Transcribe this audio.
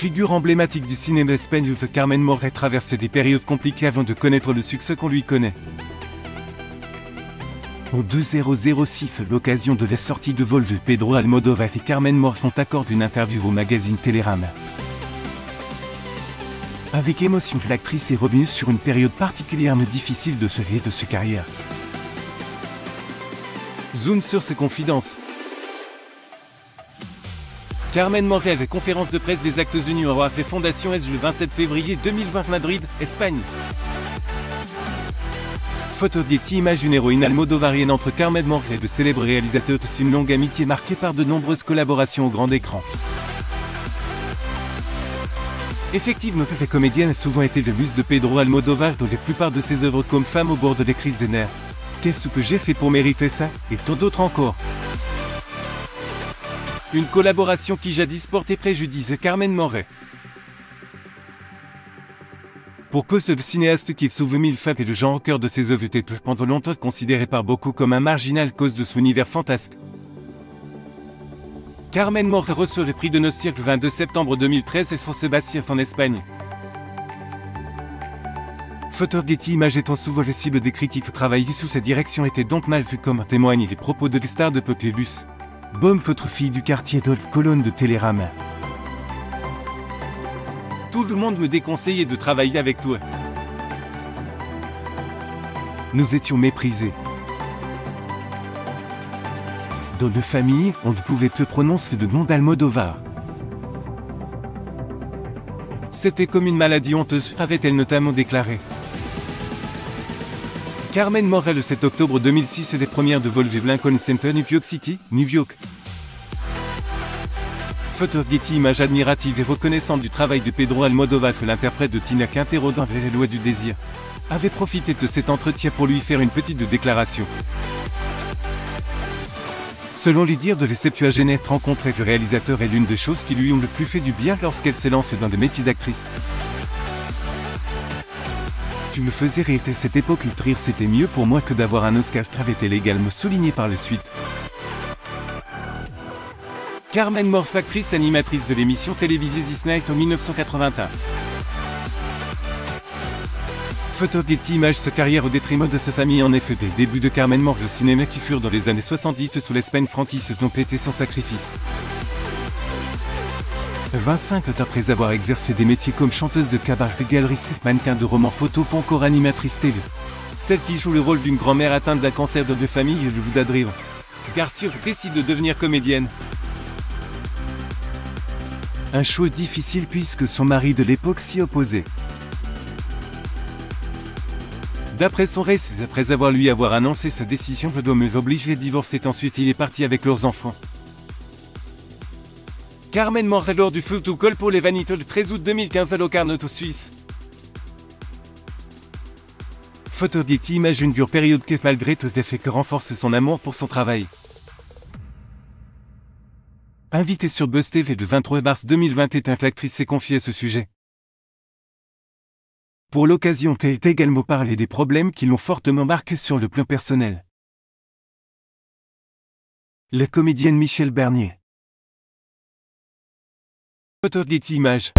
Figure emblématique du cinéma espagnol, Carmen Moret traverse des périodes compliquées avant de connaître le succès qu'on lui connaît. En 2006, l'occasion de la sortie de Vol de Pedro Almodóvar et Carmen Moret ont accordé une interview au magazine Télérama. Avec émotion, l'actrice est revenue sur une période particulièrement difficile de sa vie et de sa carrière. Zoom sur ses confidences. Carmen Moret à la conférence de presse des Actes Unis au Roi Fondation S le 27 février 2020 Madrid, Espagne. Photo Getty, image d'une héroïne almodovarienne entre Carmen Moret et de célèbres réalisateurs. C'est une longue amitié marquée par de nombreuses collaborations au grand écran. Effectivement, la comédienne a souvent été le muse de Pedro Almodóvar dans la plupart de ses œuvres comme Femme au bord de des crises de nerfs. Qu'est-ce que j'ai fait pour mériter ça? Et tant d'autres encore. Une collaboration qui jadis portait préjudice à Carmen Moret. Pour cause de le cinéaste qui sauve mille femmes et le genre au cœur de ses œuvres était pendant longtemps considéré par beaucoup comme un marginal cause de son univers fantasque. Carmen Moret reçoit le prix de Nostir le 22 septembre 2013 et sur Sébastien en Espagne. Photo Getty, image étant souvent les cibles des critiques, travailler sous sa direction était donc mal vu comme témoignent les propos de l'star de Populus. Baume, votre fille du quartier Dolph, colonne de Télérama. Tout le monde me déconseillait de travailler avec toi. Nous étions méprisés. Dans nos familles, on ne pouvait plus prononcer le nom d'Almodóvar. C'était comme une maladie honteuse, avait-elle notamment déclaré. Carmen Moret le 7 octobre 2006 les premières de Vol de Lincoln Center, New York City, New York. Photo Getty, image admirative et reconnaissante du travail de Pedro Almodóvar, l'interprète de Tina Quintero dans Les lois du désir, avait profité de cet entretien pour lui faire une petite déclaration. Selon les dires de la septuagénaire, rencontrer le réalisateur est l'une des choses qui lui ont le plus fait du bien lorsqu'elle s'est lancée dans le métier d'actrice. Tu me faisais rire à cette époque, rire c'était mieux pour moi que d'avoir un Oscar, avait-elle également souligné par la suite. Carmen Moret, actrice animatrice de l'émission télévisée This Night en 1981. Photo Getty, image sa carrière au détriment de sa famille. En effet, des débuts de Carmen Moret au cinéma qui furent dans les années 70 sous l'Espagne franquiste n'ont été sans sacrifice. 25 ans après avoir exercé des métiers comme chanteuse de cabaret, galeriste, mannequin de romans photos ou encore animatrice télé. Celle qui joue le rôle d'une grand-mère atteinte d'un cancer de famille, le Voudadrive. Garcia décide de devenir comédienne. Un choix difficile puisque son mari de l'époque s'y opposait. D'après son récit, après avoir annoncé sa décision, l'homme l'oblige à divorcer. Ensuite il est parti avec leurs enfants. Carmen Moret lors du Feu tout col pour les Vanités le 13 août 2015 à Locarno, Suisse. Photo Getty, image d'une dure période que malgré tout effet que renforce son amour pour son travail. Invitée sur Buzz TV le 23 mars 2021, l'actrice s'est confiée à ce sujet. Pour l'occasion, elle a également parlé des problèmes qui l'ont fortement marqué sur le plan personnel. La comédienne Michèle Bernier. Photo Getty, image.